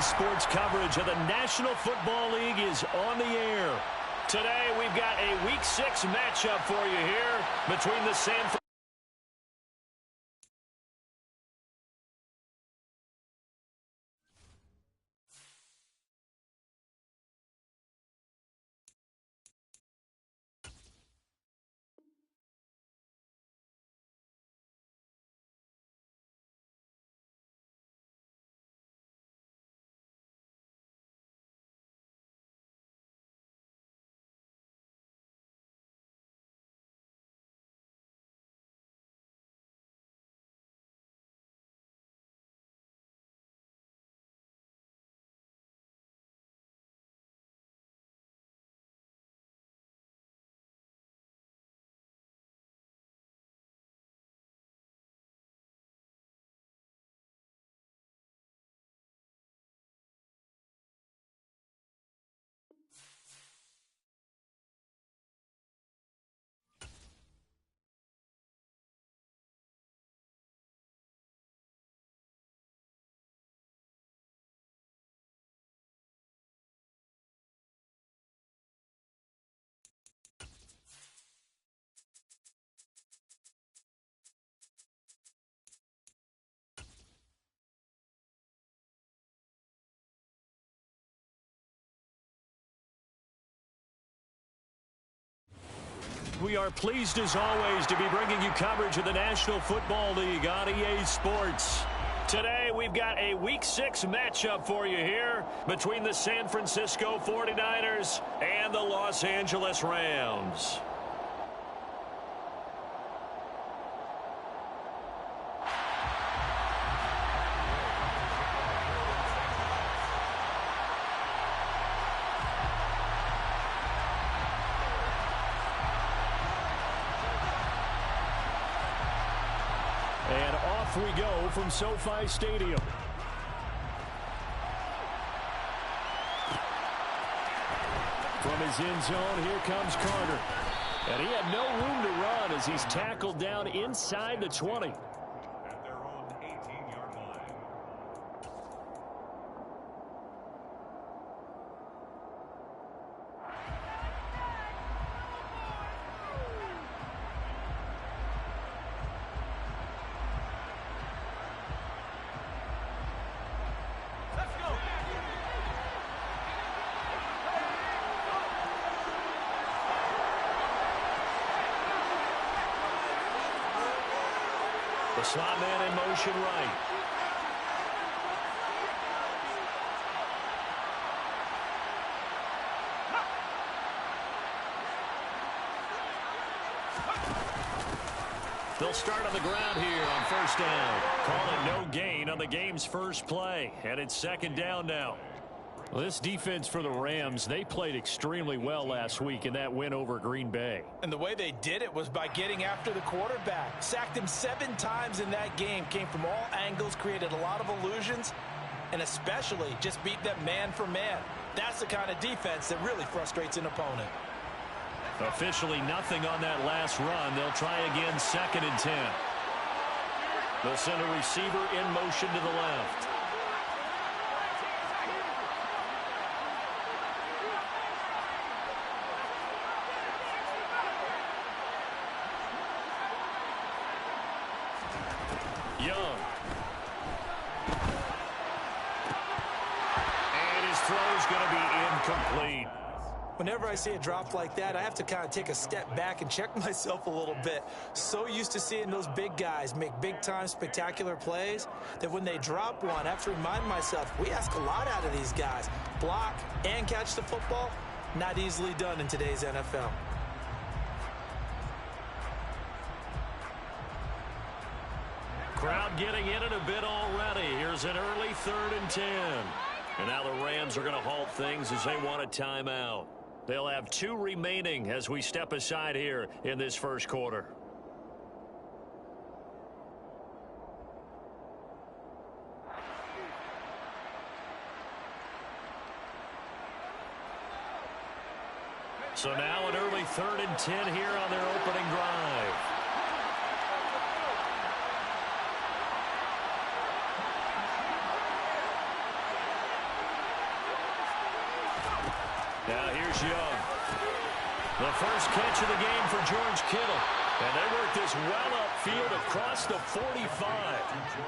Sports coverage of the National Football League is on the air. Today, we've got a Week 6 matchup for you here between the San Francisco. We are pleased, as always, to be bringing you coverage of the National Football League on EA Sports. Today, we've got a Week 6 matchup for you here between the San Francisco 49ers and the Los Angeles Rams. And off we go from SoFi Stadium. From his end zone, here comes Carter. And he had no room to run as he's tackled down inside the 20. At their own 18-yard line. The slot man in motion right. They'll start on the ground here on first down. Call it no gain on the game's first play. And it's second down now. Well, this defense for the Rams, they played extremely well last week in that win over Green Bay. And the way they did it was by getting after the quarterback. Sacked him 7 times in that game. Came from all angles, created a lot of illusions, and especially just beat them man for man. That's the kind of defense that really frustrates an opponent. Officially nothing on that last run. They'll try again, second and 10. They'll send a receiver in motion to the left. Young. And his throw's going to be incomplete. Whenever I see a drop like that, I have to kind of take a step back and check myself a little bit. So used to seeing those big guys make big-time spectacular plays that when they drop one, I have to remind myself, we ask a lot out of these guys. Block and catch the football, not easily done in today's NFL. Crowd getting in it a bit already. Here's an early 3rd and 10. And now the Rams are going to halt things as they want a timeout. They'll have 2 remaining as we step aside here in this first quarter. So now an early 3rd and 10 here on their opening drive. Here's Young. The first catch of the game for George Kittle. And they work this well upfield across the 45.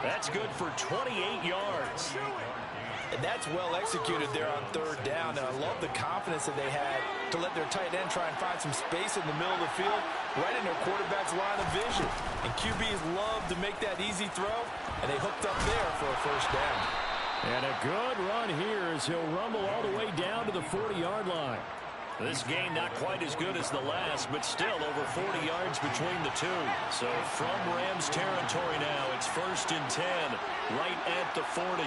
That's good for 28 yards. And that's well executed there on third down. And I love the confidence that they had to let their tight end try and find some space in the middle of the field, right in their quarterback's line of vision. And QBs love to make that easy throw, and they hooked up there for a first down. And a good run here as he'll rumble all the way down to the 40-yard line. This game not quite as good as the last, but still over 40 yards between the two. So from Rams territory now, it's 1st and 10, right at the 40.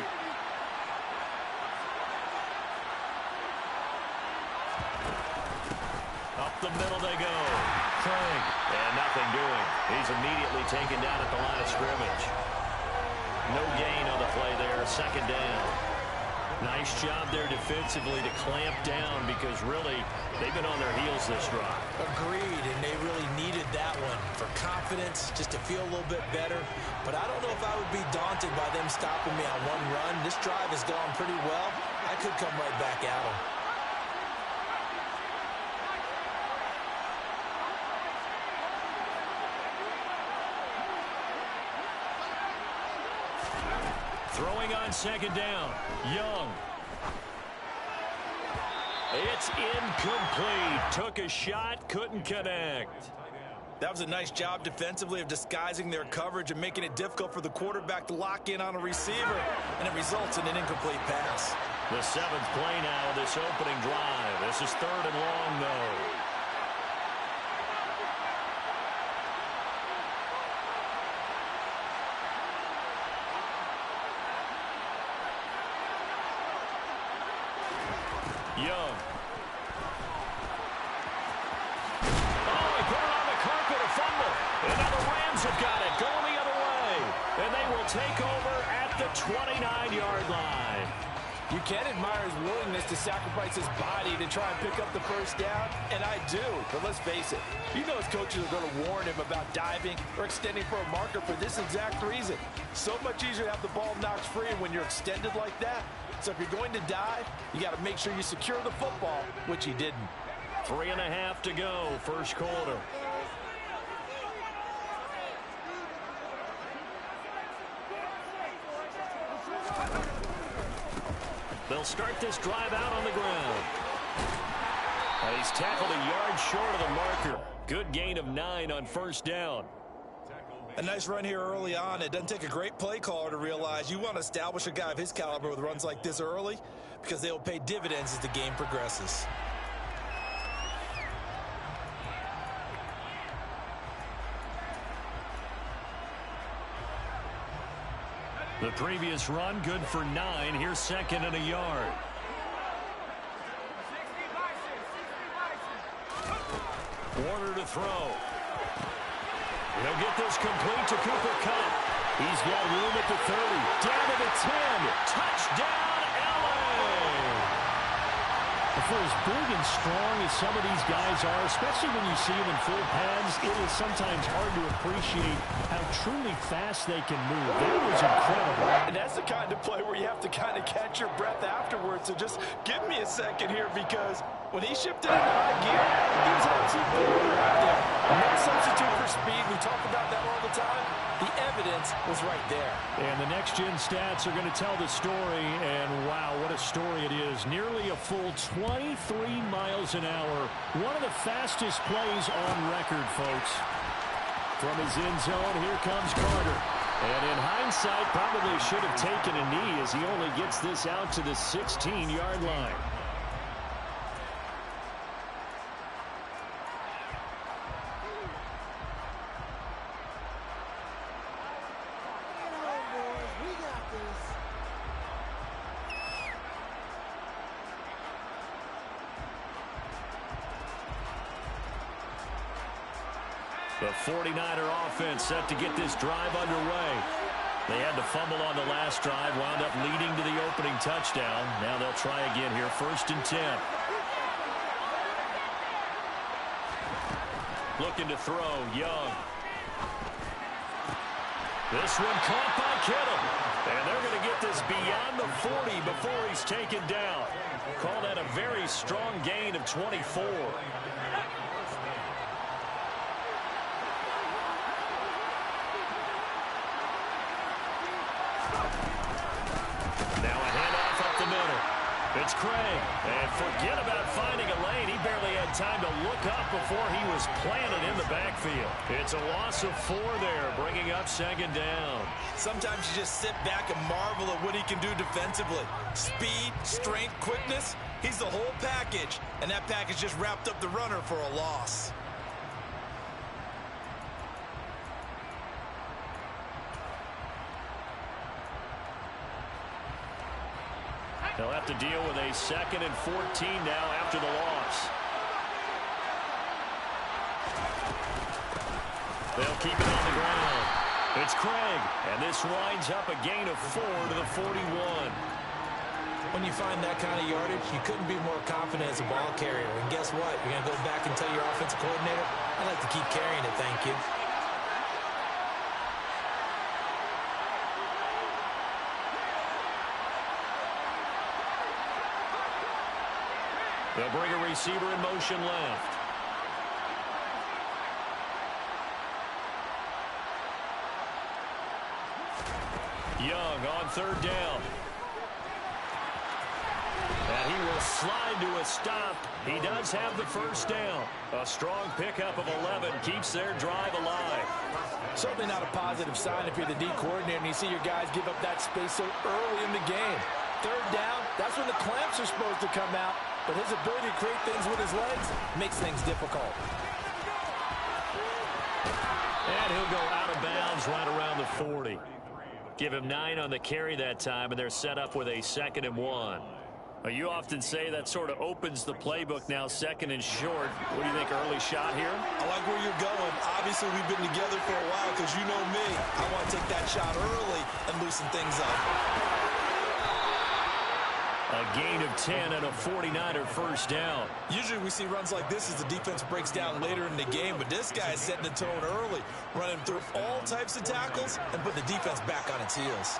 Up the middle they go. Craig. And nothing doing. He's immediately taken down at the line of scrimmage. No gain on the play there. 2nd down. Nice job there defensively to clamp down because really they've been on their heels this drive. Agreed, and they really needed that one for confidence, just to feel a little bit better. But I don't know if I would be daunted by them stopping me on one run. This drive has gone pretty well. I could come right back at them. Throwing on 2nd down. Young. It's incomplete. Took a shot, couldn't connect. That was a nice job defensively of disguising their coverage and making it difficult for the quarterback to lock in on a receiver, and it results in an incomplete pass. The 7th play now of this opening drive. This is 3rd and long, though. Young. Oh, he put it on the carpet, a fumble. And now the Rams have got it, going the other way. And they will take over at the 29-yard line. You can admire his willingness to sacrifice his body to try and pick up the first down, and I do. But let's face it, you know his coaches are going to warn him about diving or extending for a marker for this exact reason. So much easier to have the ball knocked free when you're extended like that. So if you're going to dive, you got to make sure you secure the football, which he didn't. 3.5 to go, first quarter. They'll start this drive out on the ground. And he's tackled a yard short of the marker. Good gain of 9 on 1st down. A nice run here early on. It doesn't take a great play caller to realize you want to establish a guy of his caliber with runs like this early because they'll pay dividends as the game progresses. The previous run good for 9. Here's 2nd and a yard. Warner to throw. He'll get this complete to Cooper Kupp. He's got room at the 30. Down to the 10. Touchdown, LA! For as big and strong as some of these guys are, especially when you see them in full pads, it is sometimes hard to appreciate how truly fast they can move. That was incredible. And that's the kind of play where you have to kind of catch your breath afterwards. So just give me a second here, because when he shifted into high gear, he was an absolute baller out there. No substitute for speed. We talk about that all the time. The evidence was right there. And the next-gen stats are going to tell the story, and wow, what a story it is. Nearly a full 23 miles an hour. One of the fastest plays on record, folks. From his end zone, here comes Carter. And in hindsight, probably should have taken a knee as he only gets this out to the 16-yard line. The 49er offense set to get this drive underway. They had to fumble on the last drive, wound up leading to the opening touchdown. Now they'll try again here, 1st and 10. Looking to throw, Young. This one caught by Kittle. And they're going to get this beyond the 40 before he's taken down. Call that a very strong gain of 24. Now a handoff up the middle. It's Craig. And forget about finding a lane. He barely had time to look up before he was planted in the backfield. It's a loss of 4 there, bringing up second down. Sometimes you just sit back and marvel at what he can do defensively. Speed, strength, quickness. He's the whole package. And that package just wrapped up the runner for a loss. They'll have to deal with a 2nd and 14 now after the loss. They'll keep it on the ground. It's Craig, and this winds up a gain of 4 to the 41. When you find that kind of yardage, you couldn't be more confident as a ball carrier. And guess what? You're going to go back and tell your offensive coordinator, I'd like to keep carrying it, thank you. They'll bring a receiver in motion left. Young on 3rd down. And he will slide to a stop. He does have the 1st down. A strong pickup of 11 keeps their drive alive. Certainly not a positive sign if you're the D coordinator and you see your guys give up that space so early in the game. 3rd down, that's when the clamps are supposed to come out. But his ability to create things with his legs makes things difficult. And he'll go out of bounds right around the 40. Give him 9 on the carry that time, and they're set up with a 2nd and 1. Well, you often say that sort of opens the playbook now, 2nd and short. What do you think, early shot here? I like where you're going. Obviously, we've been together for a while because you know me. I want to take that shot early and loosen things up. A gain of 10 and a 49er 1st down. Usually we see runs like this as the defense breaks down later in the game, but this guy is setting the tone early, running through all types of tackles and putting the defense back on its heels.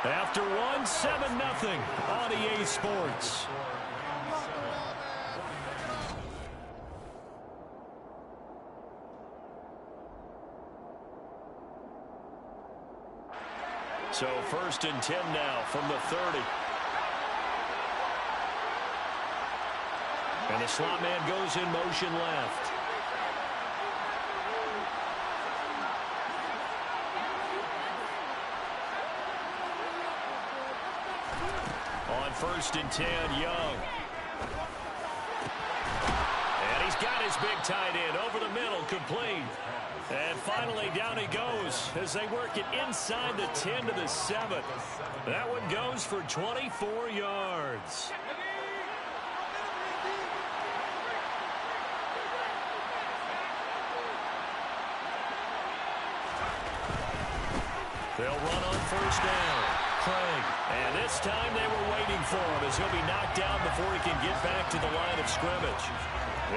After 1, 7-0 on EA Sports. So 1st and 10 now from the 30. And the slot man goes in motion left. On 1st and 10, Young. And he's got his big tight end over the middle, complete. And finally, down he goes as they work it inside the 10 to the 7. That one goes for 24 yards. They'll run on 1st down. Craig. And this time they were waiting for him as he'll be knocked down before he can get back to the line of scrimmage.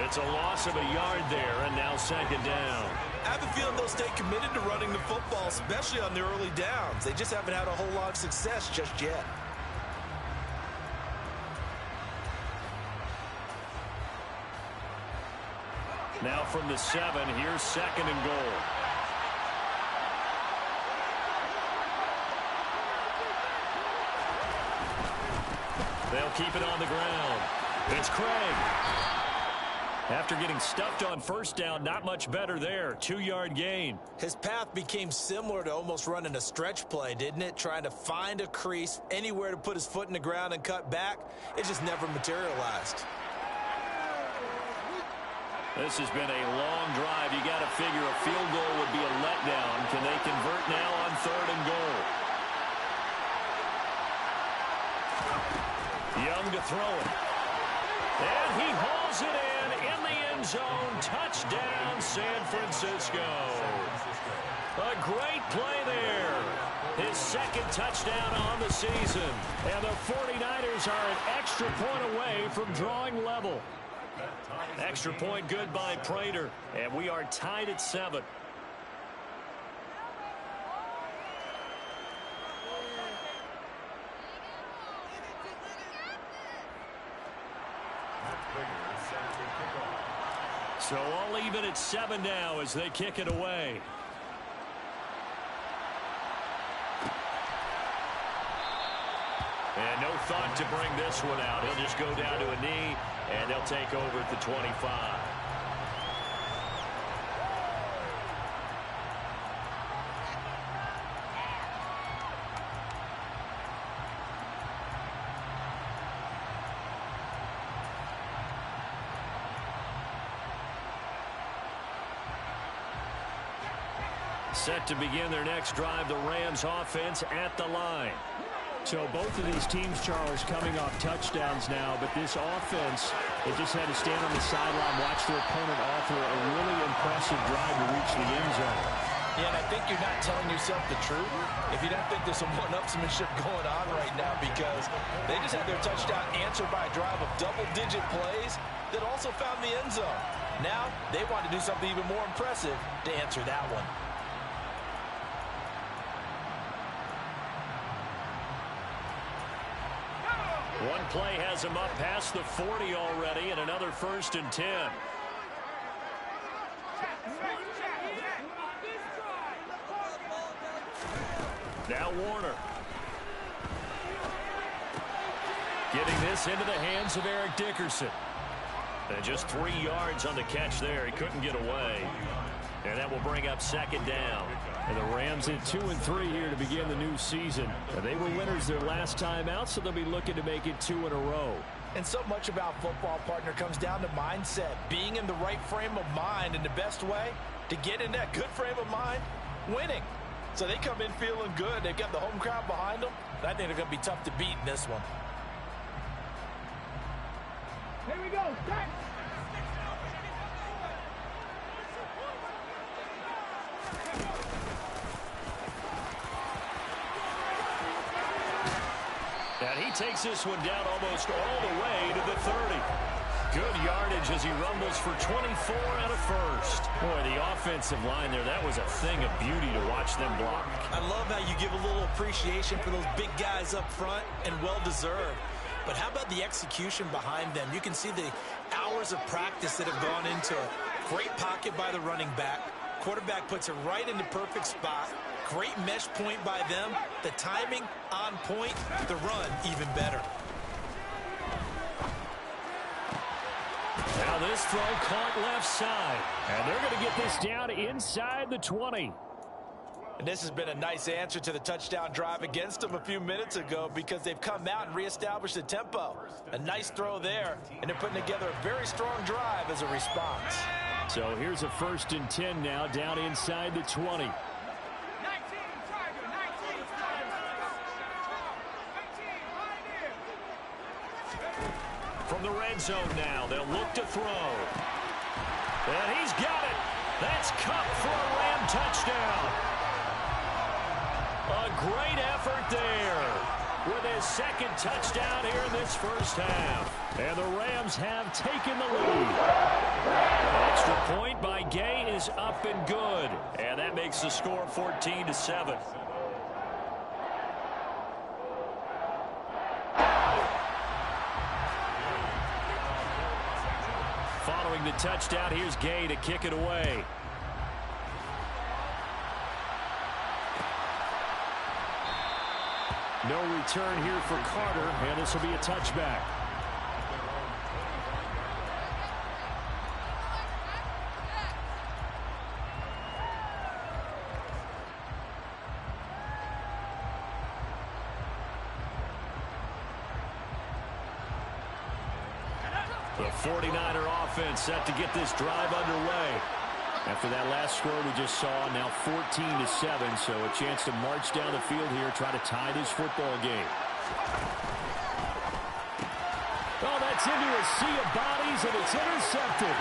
It's a loss of a yard there, and now 2nd down. I have a feeling they'll stay committed to running the football, especially on the early downs. They just haven't had a whole lot of success just yet. Now from the 7, here's 2nd and goal. They'll keep it on the ground. It's Craig. After getting stuffed on 1st down, not much better there. 2-yard gain. His path became similar to almost running a stretch play, didn't it? Trying to find a crease, anywhere to put his foot in the ground and cut back. It just never materialized. This has been a long drive. You got to figure a field goal would be a letdown. Can they convert now on 3rd and goal? Young to throw it. And he hauls it in the end zone. Touchdown, San Francisco. A great play there. His 2nd touchdown on the season. And the 49ers are an extra point away from drawing level. Extra point good by Prater. And we are tied at 7. So all even at 7 now as they kick it away. And no thought to bring this one out. He'll just go down to a knee, and they'll take over at the 25. Set to begin their next drive, the Rams offense at the line. So both of these teams, Charles, coming off touchdowns now, but this offense, they just had to stand on the sideline, watch their opponent offer a really impressive drive to reach the end zone. Yeah, and I think you're not telling yourself the truth if you don't think there's some one-upsmanship going on right now, because they just had their touchdown answered by a drive of double-digit plays that also found the end zone. Now they want to do something even more impressive to answer that one. One play has him up past the 40 already, and another 1st and 10. Now Warner. Getting this into the hands of Eric Dickerson. And just 3 yards on the catch there. He couldn't get away. And that will bring up 2nd down. And the Rams at 2-3 here to begin the new season. And they were winners their last time out, so they'll be looking to make it 2 in a row. And so much about football, partner, comes down to mindset. Being in the right frame of mind, and the best way to get in that good frame of mind, winning. So they come in feeling good. They've got the home crowd behind them. And I think they're going to be tough to beat in this one. Here we go. Start. And he takes this one down almost all the way to the 30. Good yardage as he rumbles for 24 and a first. Boy, the offensive line there, that was a thing of beauty to watch them block. I love how you give a little appreciation for those big guys up front, and well-deserved. But how about the execution behind them? You can see the hours of practice that have gone into it. Great pocket by the running back. Quarterback puts it right in the perfect spot. Great mesh point by them. The timing on point. The run even better. Now this throw caught left side. And they're going to get this down inside the 20. And this has been a nice answer to the touchdown drive against them a few minutes ago, because they've come out and reestablished the tempo. A nice throw there, and they're putting together a very strong drive as a response. So here's a 1st and 10 now, down inside the 20. From the red zone now, they'll look to throw. And he's got it. That's Kupp for a Ram touchdown. A great effort there with his 2nd touchdown here in this first half. And the Rams have taken the lead. An extra point by Gay is up and good. And that makes the score 14-7. Following the touchdown, here's Gay to kick it away. No return here for Carter, and this will be a touchback. The 49er offense set to get this drive underway. After that last score we just saw, now 14-7, so a chance to march down the field here, try to tie this football game. Oh, that's into a sea of bodies, and it's intercepted.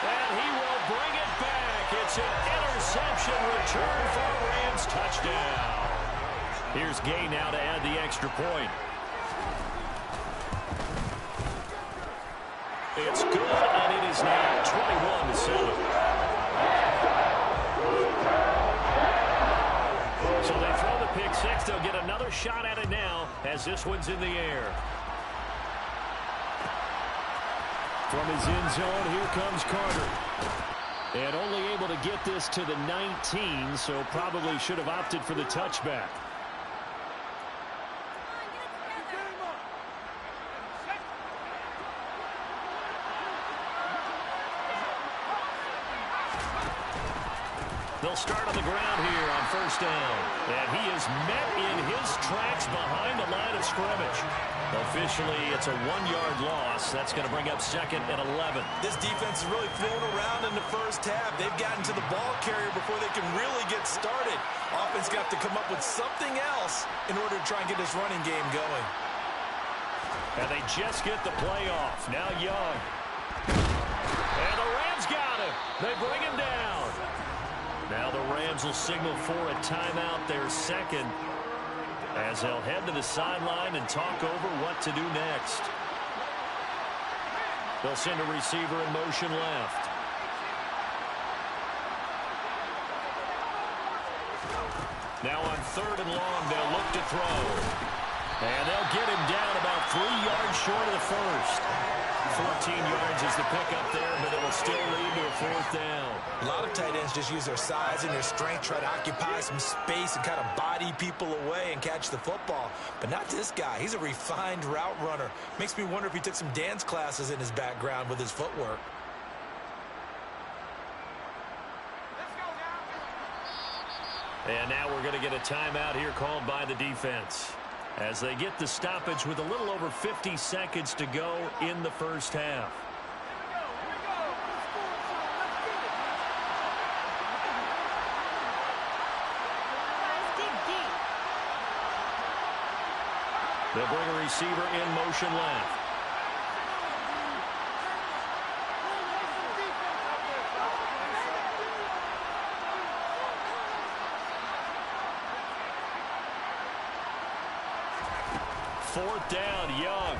And he will bring it back. It's an interception return for a Rams touchdown. Here's Gay now to add the extra point. It's good, and it is now 21-7. So they throw the pick six. They'll get another shot at it now as this one's in the air. From his end zone, here comes Carter. And only able to get this to the 19, so probably should have opted for the touchback. They'll start on the ground here on first down. And he is met in his tracks behind the line of scrimmage. Officially, it's a 1-yard loss. That's going to bring up second and 11. This defense is really thrown around in the first half. They've gotten to the ball carrier before they can really get started. Offense got to come up with something else in order to try and get this running game going. And they just get the play off. Now Young. And the Rams got him. They bring him down. Now the Rams will signal for a timeout, their second, as they'll head to the sideline and talk over what to do next. They'll send a receiver in motion left. Now on third and long, they'll look to throw. And they'll get him down about 3 yards short of the first. 14 yards is the pickup there, but it will still lead to a fourth down. A lot of tight ends just use their size and their strength, try to occupy some space and kind of body people away and catch the football. But not this guy. He's a refined route runner. Makes me wonder if he took some dance classes in his background with his footwork. And now we're going to get a timeout here called by the defense, as they get the stoppage with a little over 50 seconds to go in the first half. They'll bring a receiver in motion left. Fourth down, Young.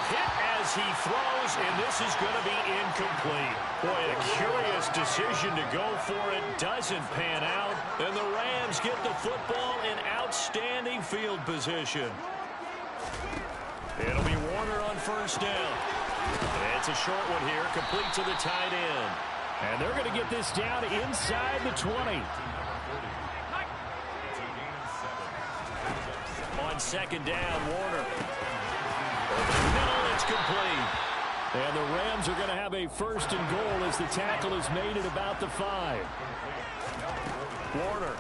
Hit as he throws, and this is going to be incomplete. Boy, a curious decision to go for it. Doesn't pan out, and the Rams get the football in outstanding field position. It'll be Warner on first down. It's a short one here, complete to the tight end. And they're going to get this down inside the 20. On second down, Warner. Over the middle, it's complete. And the Rams are going to have a first and goal as the tackle is made at about the 5. Warner.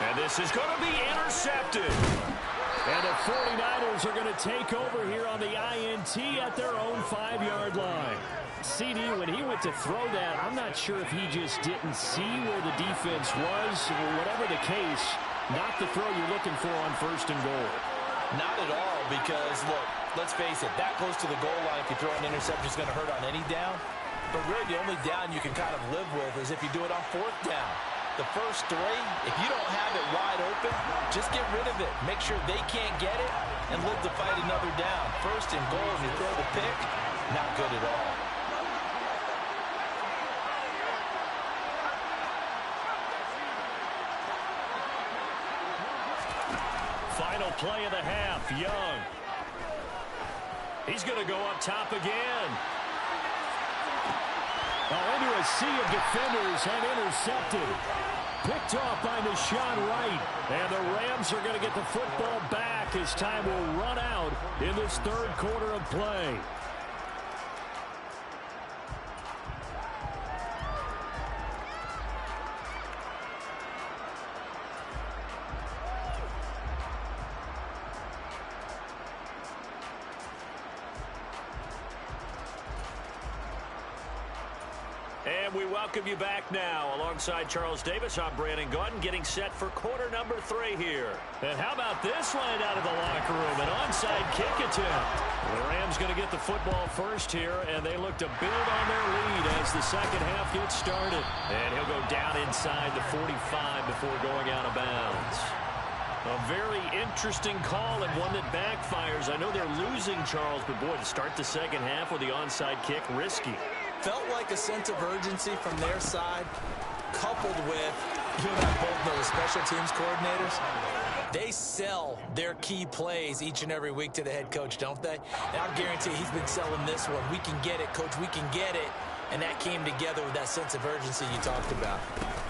And this is going to be intercepted. And the 49ers are going to take over here on the INT at their own 5-yard line. CD, when he went to throw that, I'm not sure if he just didn't see where the defense was, or whatever the case, not the throw you're looking for on first and goal. Not at all, because, look, let's face it, that close to the goal line, if you throw an interception, is going to hurt on any down. But really, the only down you can kind of live with is if you do it on fourth down. The first 3, if you don't have it wide open, just get rid of it. Make sure they can't get it and live to fight another down. First and goal, and you throw the pick, not good at all. Final play of the half, Young. He's going to go up top again. Into a sea of defenders and intercepted. Picked off by Nahshon Wright. And the Rams are going to get the football back as time will run out in this third quarter of play. And we welcome you back now. Alongside Charles Davis, I'm Brandon Gaudin, getting set for quarter number 3 here. And how about this line out of the locker room? An onside kick attempt. The Rams going to get the football first here, and they look to build on their lead as the second half gets started. And he'll go down inside the 45 before going out of bounds. A very interesting call and one that backfires. I know they're losing, Charles, but boy, to start the second half with the onside kick, risky. Felt like a sense of urgency from their side, coupled with, you and I both know, the special teams coordinators. They sell their key plays each and every week to the head coach, don't they? And I'll guarantee he's been selling this one. We can get it, coach. We can get it. And that came together with that sense of urgency you talked about.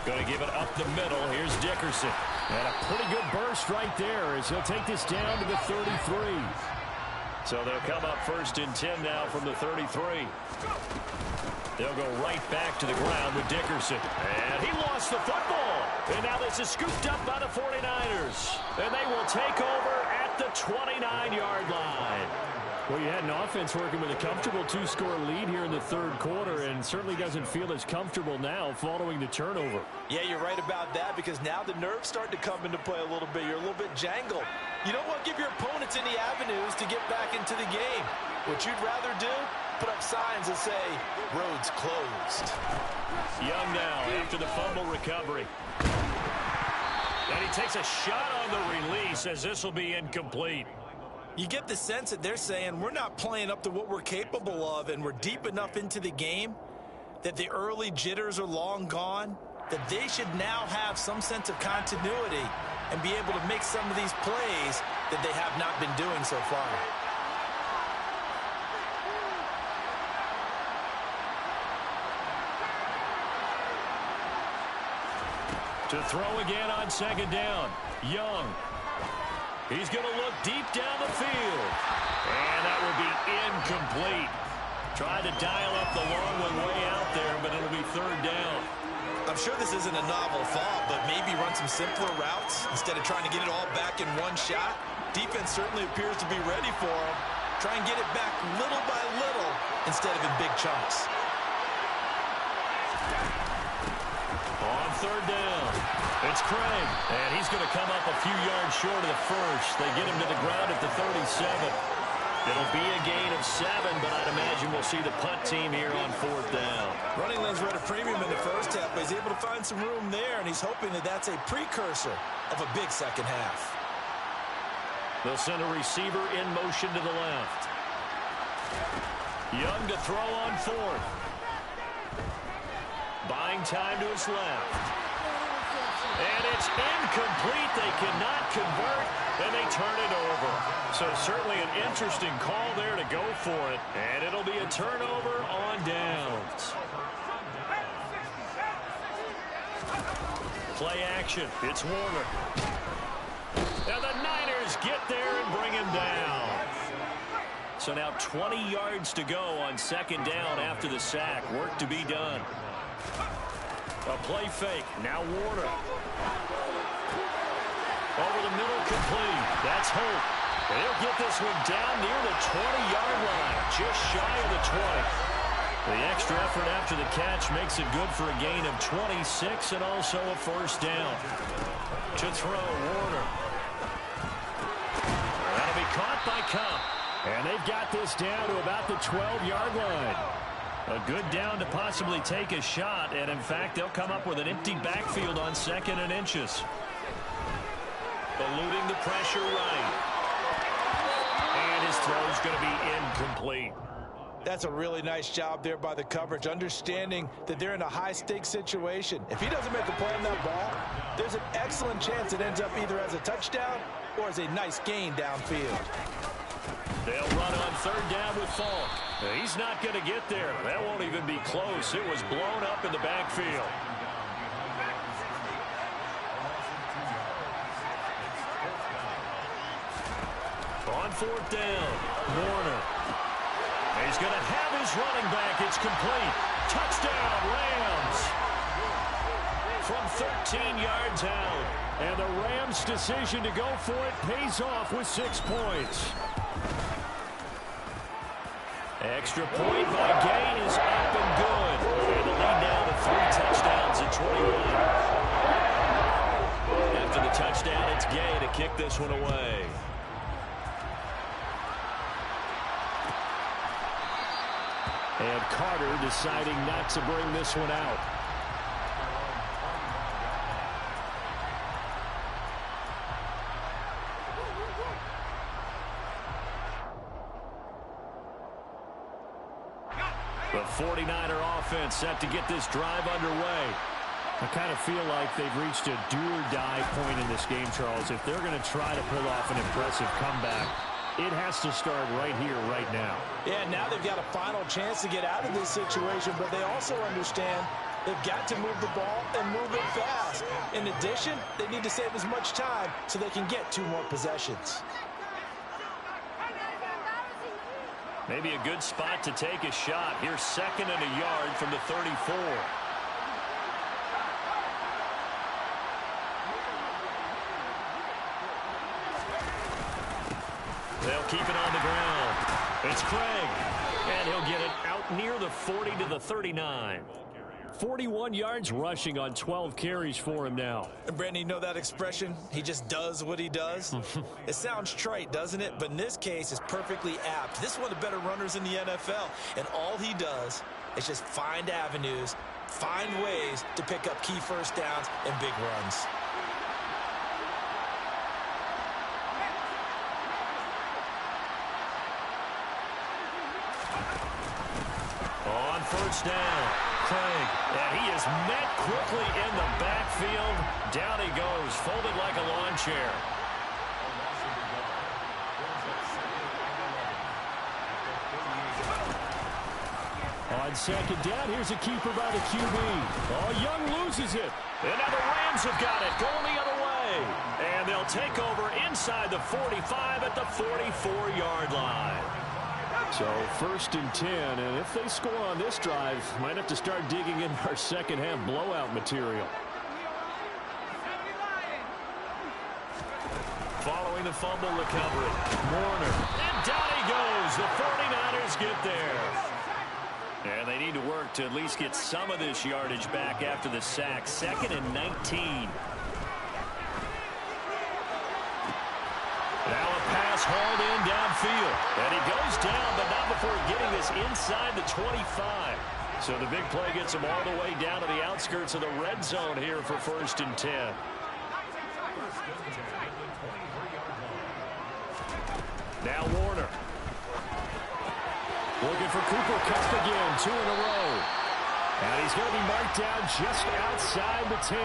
Going to give it up the middle. Here's Dickerson. And a pretty good burst right there as he'll take this down to the 33. So they'll come up 1st and 10 now from the 33. They'll go right back to the ground with Dickerson. And he lost the football. And now this is scooped up by the 49ers. And they will take over at the 29-yard line. Well, you had an offense working with a comfortable 2-score lead here in the 3rd quarter, and certainly doesn't feel as comfortable now following the turnover. Yeah, you're right about that, because now the nerves start to come into play a little bit. You're a little bit jangled. You don't want to give your opponents any avenues to get back into the game. What you'd rather do, put up signs that say, roads closed. Young now after the fumble recovery. And he takes a shot on the release as this will be incomplete. You get the sense that they're saying we're not playing up to what we're capable of, and we're deep enough into the game that the early jitters are long gone, that they should now have some sense of continuity and be able to make some of these plays that they have not been doing so far. To throw again on 2nd down. Young. He's going to look deep down the field. And that will be incomplete. Tried to dial up the long one way out there, but it'll be 3rd down. I'm sure this isn't a novel thought, but maybe run some simpler routes instead of trying to get it all back in one shot. Defense certainly appears to be ready for him. Try and get it back little by little instead of in big chunks. On 3rd down, it's Craig, and he's going to come up a few yards short of the first. They get him to the ground at the 37. It'll be a gain of 7, but I'd imagine we'll see the punt team here on 4th down. Running lanes were at a premium in the first half, but he's able to find some room there, and he's hoping that that's a precursor of a big second half. They'll send a receiver in motion to the left. Young to throw on 4th. Buying time to his left. And it's incomplete. They cannot convert, and they turn it over. So certainly an interesting call there to go for it. And it'll be a turnover on downs. Play action. It's Warner. And the Niners get there and bring him down. So now 20 yards to go on 2nd down after the sack. Work to be done. A play fake. Now Warner. Over the middle, complete. That's Hope. And he'll get this one down near the 20-yard line. Just shy of the 20. The extra effort after the catch makes it good for a gain of 26 and also a 1st down. To throw, Warner. That'll be caught by Cup. And they've got this down to about the 12-yard line. A good down to possibly take a shot, and in fact, they'll come up with an empty backfield on 2nd and inches. Eluding the pressure right. And his throw's going to be incomplete. That's a really nice job there by the coverage, understanding that they're in a high-stakes situation. If he doesn't make a play on that ball, there's an excellent chance it ends up either as a touchdown or as a nice gain downfield. They'll run on 3rd down with Falk. He's not going to get there. That won't even be close. It was blown up in the backfield. On 4th down, Warner. He's going to have his running back. It's complete. Touchdown, Rams. From 13 yards out. And the Rams' decision to go for it pays off with 6 points. Extra point by Gay is up and good. And the lead now to 3 touchdowns at 21. After the touchdown, it's Gay to kick this one away. And Carter deciding not to bring this one out. The 49er offense set to get this drive underway. I kind of feel like they've reached a do-or-die point in this game, Charles. If they're going to try to pull off an impressive comeback, it has to start right here, right now. Yeah, now they've got a final chance to get out of this situation, but they also understand they've got to move the ball and move it fast. In addition, they need to save as much time so they can get 2 more possessions. Maybe a good spot to take a shot. Here's 2nd and a yard from the 34. They'll keep it on the ground. It's Craig. And he'll get it out near the 40 to the 39. 41 yards rushing on 12 carries for him now. And Brandon, you know that expression? He just does what he does? It sounds trite, doesn't it? But in this case, it's perfectly apt. This is one of the better runners in the NFL. And all he does is just find avenues, find ways to pick up key first downs and big runs. On first down, Craig. And he is met quickly in the backfield. Down he goes, folded like a lawn chair. On 2nd down, here's a keeper by the QB. Oh, Young loses it. And now the Rams have got it, going the other way. And they'll take over inside the 45 at the 44-yard line. So 1st and 10, and if they score on this drive, might have to start digging in our second-half blowout material. Following the fumble recovery, Warner. And down he goes. The 49ers get there. And they need to work to at least get some of this yardage back after the sack. 2nd and 19. Now a pass hauled in downfield. And he goes down, but not before getting this inside the 25. So the big play gets him all the way down to the outskirts of the red zone here for 1st and 10. Now Warner. Looking for Cooper Kupp again, 2 in a row. And he's going to be marked down just outside the 10.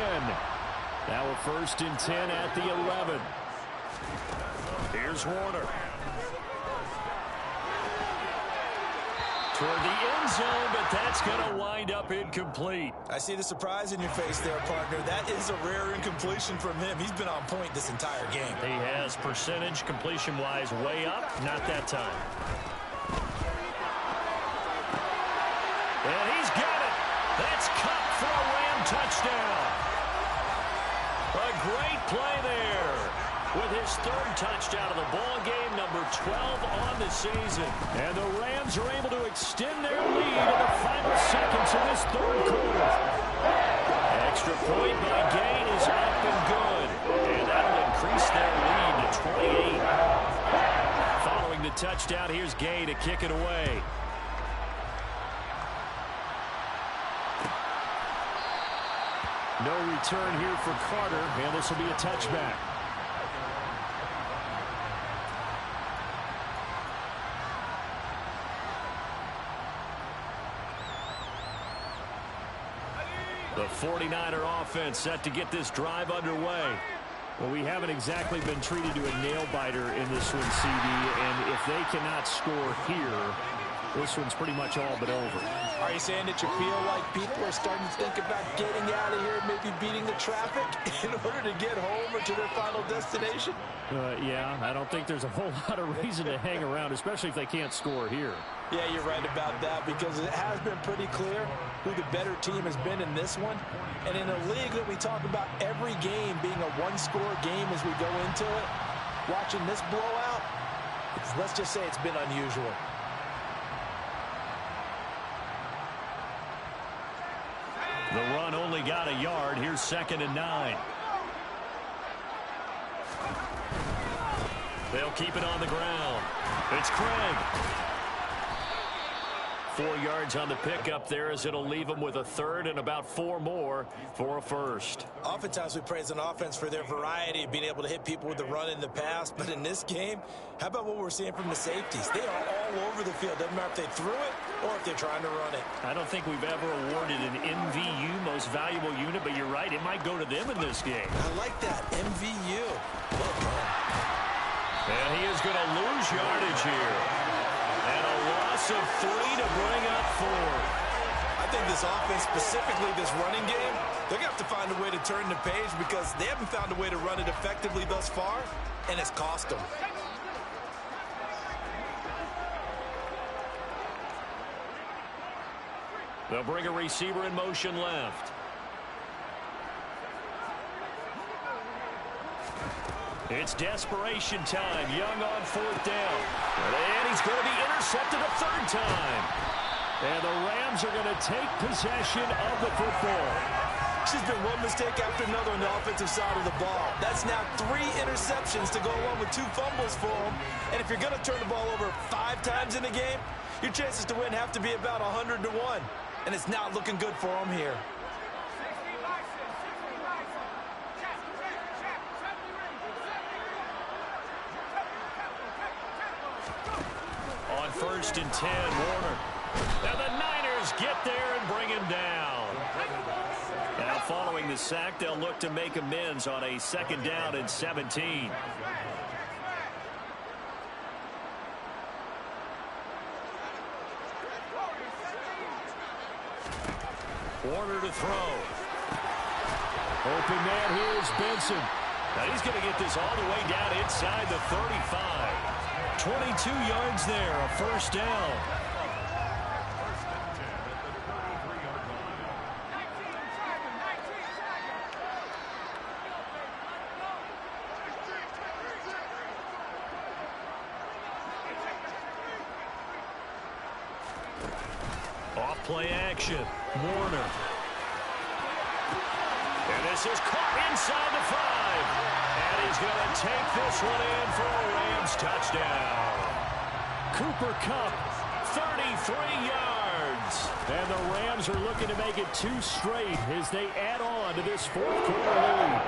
Now a 1st and 10 at the 11. Here's Warner. Toward the end zone, but that's going to wind up incomplete. I see the surprise in your face there, partner. That is a rare incompletion from him. He's been on point this entire game. He has percentage completion-wise way up. Not that time. And he's got it. That's Kupp for a Ram touchdown. A great play there with his 3rd touchdown of the ball game, number 12 on the season. And the Rams are able to extend their lead in the final seconds of this 3rd quarter. Extra point by Gain is up and good. And that'll increase their lead to 28. Following the touchdown, here's Gain to kick it away. No return here for Carter, and this will be a touchback. The 49er offense set to get this drive underway. Well, we haven't exactly been treated to a nail-biter in this one, CD, and if they cannot score here, this one's pretty much all but over. Are you saying that you feel like people are starting to think about getting out of here, maybe beating the traffic in order to get home or to their final destination? Yeah, I don't think there's a whole lot of reason to hang around, especially if they can't score here. Yeah, you're right about that, because it has been pretty clear who the better team has been in this one. And in a league that we talk about every game being a one-score game as we go into it, watching this blowout, let's just say it's been unusual. The run only got a yard. Here's 2nd and 9. They'll keep it on the ground. It's Craig. 4 yards on the pickup there, as it'll leave them with a third and about 4 more for a first. Oftentimes we praise an offense for their variety of being able to hit people with the run in the pass. But in this game, how about what we're seeing from the safeties? They are all over the field. Doesn't matter if they threw it or if they're trying to run it. I don't think we've ever awarded an MVU, most valuable unit, but you're right, it might go to them in this game. I like that, MVU. And he is going to lose yardage here. And a loss of 3 to bring up 4. I think this offense, specifically this running game, they're going to have to find a way to turn the page because they haven't found a way to run it effectively thus far, and it's cost them. They'll bring a receiver in motion left. It's desperation time. Young on 4th down. And he's going to be intercepted a 3rd time. And the Rams are going to take possession of the football. She's been one mistake after another on the offensive side of the ball. That's now 3 interceptions to go along with 2 fumbles for them. And if you're going to turn the ball over 5 times in the game, your chances to win have to be about 100 to 1. And it's not looking good for them here. On 1st and 10, Warner. And the Niners get there and bring him down. Now following the sack, they'll look to make amends on a 2nd down and 17. Warner to throw. Open man, here's Benson. Now he's going to get this all the way down inside the 35. 22 yards there, a 1st down. Off play action. Warner. And this is caught inside the 5. And he's going to take this one in for a Rams touchdown. Cooper Kupp, 33 yards. and the Rams are looking to make it 2 straight as they add on to this 4th quarter lead.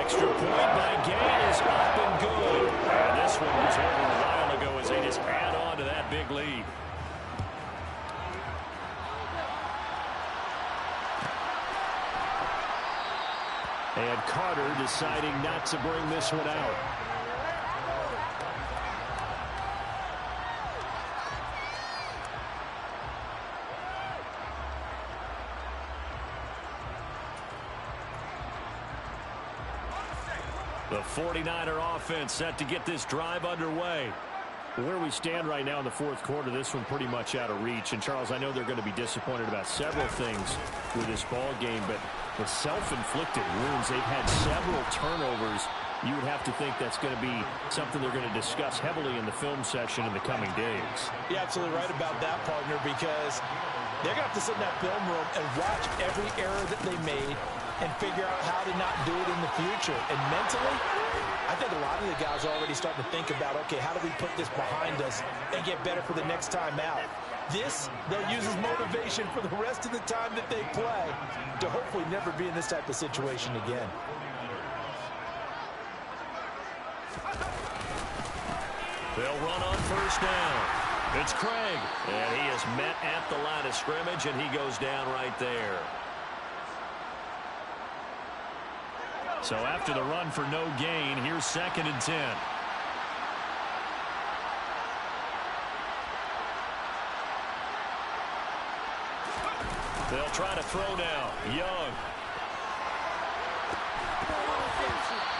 Extra point by Gain is up and good. And this one was over a while ago as they just add on to that big lead. And Carter deciding not to bring this one out. The 49er offense set to get this drive underway. Where we stand right now in the 4th quarter, this one pretty much out of reach. And, Charles, I know they're going to be disappointed about several things with this ball game, but the self-inflicted wounds, they've had several turnovers. You would have to think that's going to be something they're going to discuss heavily in the film session in the coming days. You're absolutely right about that, partner, because they're going to have to sit in that film room and watch every error that they made and figure out how to not do it in the future. And mentally, I think a lot of the guys are already starting to think about, okay, how do we put this behind us and get better for the next time out? This, they'll use as motivation for the rest of the time that they play to hopefully never be in this type of situation again. They'll run on 1st down. It's Craig. And he is met at the line of scrimmage, and he goes down right there. So after the run for no gain, here's 2nd and 10. They'll try to throw now. Young.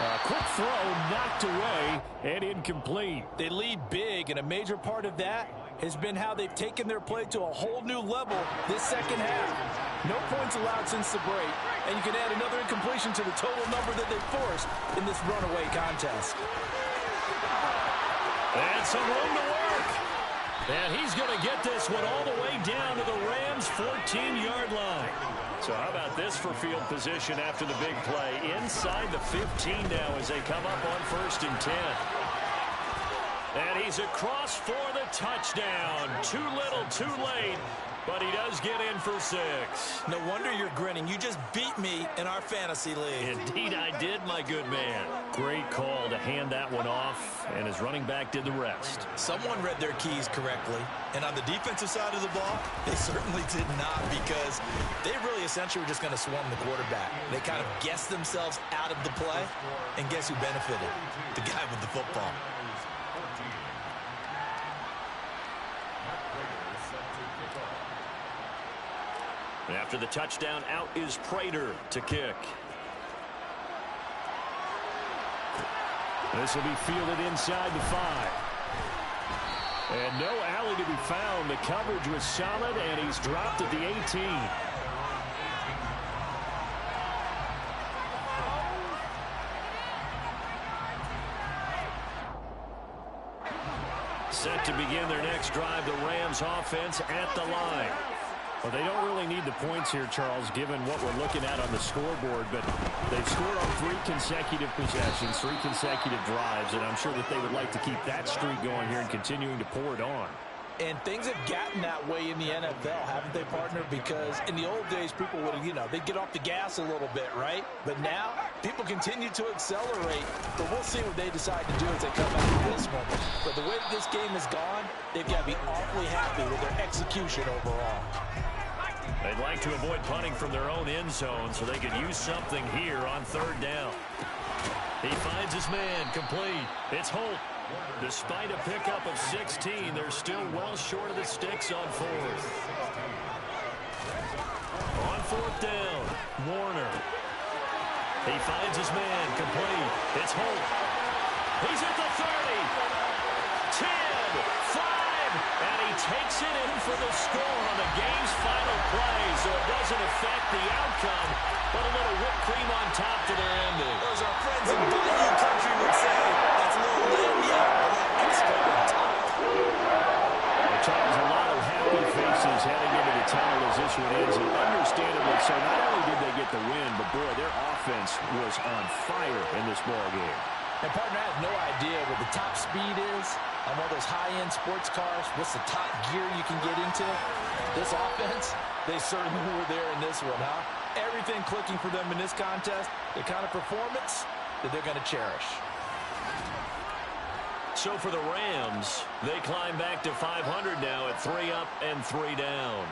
A quick throw knocked away and incomplete. They lead big, and a major part of that has been how they've taken their play to a whole new level this 2nd half. No points allowed since the break, and you can add another incompletion to the total number that they've forced in this runaway contest. And some room to work. And he's going to get this one all the way down to the Rams' 14-yard line. So how about this for field position after the big play? Inside the 15 now as they come up on 1st and 10. And he's across for the touchdown. Too little, too late. But he does get in for 6. No wonder you're grinning. You just beat me in our fantasy league. Indeed I did, my good man. Great call to hand that one off, and his running back did the rest. Someone read their keys correctly. And on the defensive side of the ball, they certainly did not, because they really essentially were just going to swarm the quarterback. They kind of guessed themselves out of the play, and guess who benefited? The guy with the football. After the touchdown, out is Prater to kick. This will be fielded inside the 5. And no alley to be found. The coverage was solid, and he's dropped at the 18. Set to begin their next drive, the Rams offense at the line. Well, they don't really need the points here, Charles, given what we're looking at on the scoreboard, but they've scored on 3 consecutive possessions, 3 consecutive drives, and I'm sure that they would like to keep that streak going here and continuing to pour it on. And things have gotten that way in the NFL, haven't they, partner? Because in the old days, people would, they'd get off the gas a little bit, right? But now, people continue to accelerate. But we'll see what they decide to do as they come out of this one. But the way that this game has gone, they've got to be awfully happy with their execution overall. They'd like to avoid punting from their own end zone so they could use something here on 3rd down. He finds his man, complete. It's Holt. Despite a pickup of 16, they're still well short of the sticks on 4th. On 4th down, Warner. He finds his man, complete. It's Holt. He's at the 30. 10, 5, and he takes it in for the score on the game's final play, so it doesn't affect the outcome, but a little whipped cream on top to their ending. As our friends in Bayou Country would say, that's a little lanyard, a little extra on top. Well, Charles, a lot of happy faces heading into the tunnel as this one ends, and understandably so. Not only did they get the win, but boy, their offense was on fire in this ball game. And partner, I have no idea what the top speed is on one of those high-end sports cars. What's the top gear you can get into? This offense, they certainly were there in this one, huh? Everything clicking for them in this contest, the kind of performance that they're going to cherish. So for the Rams, they climb back to 500 now at 3 up and 3 down.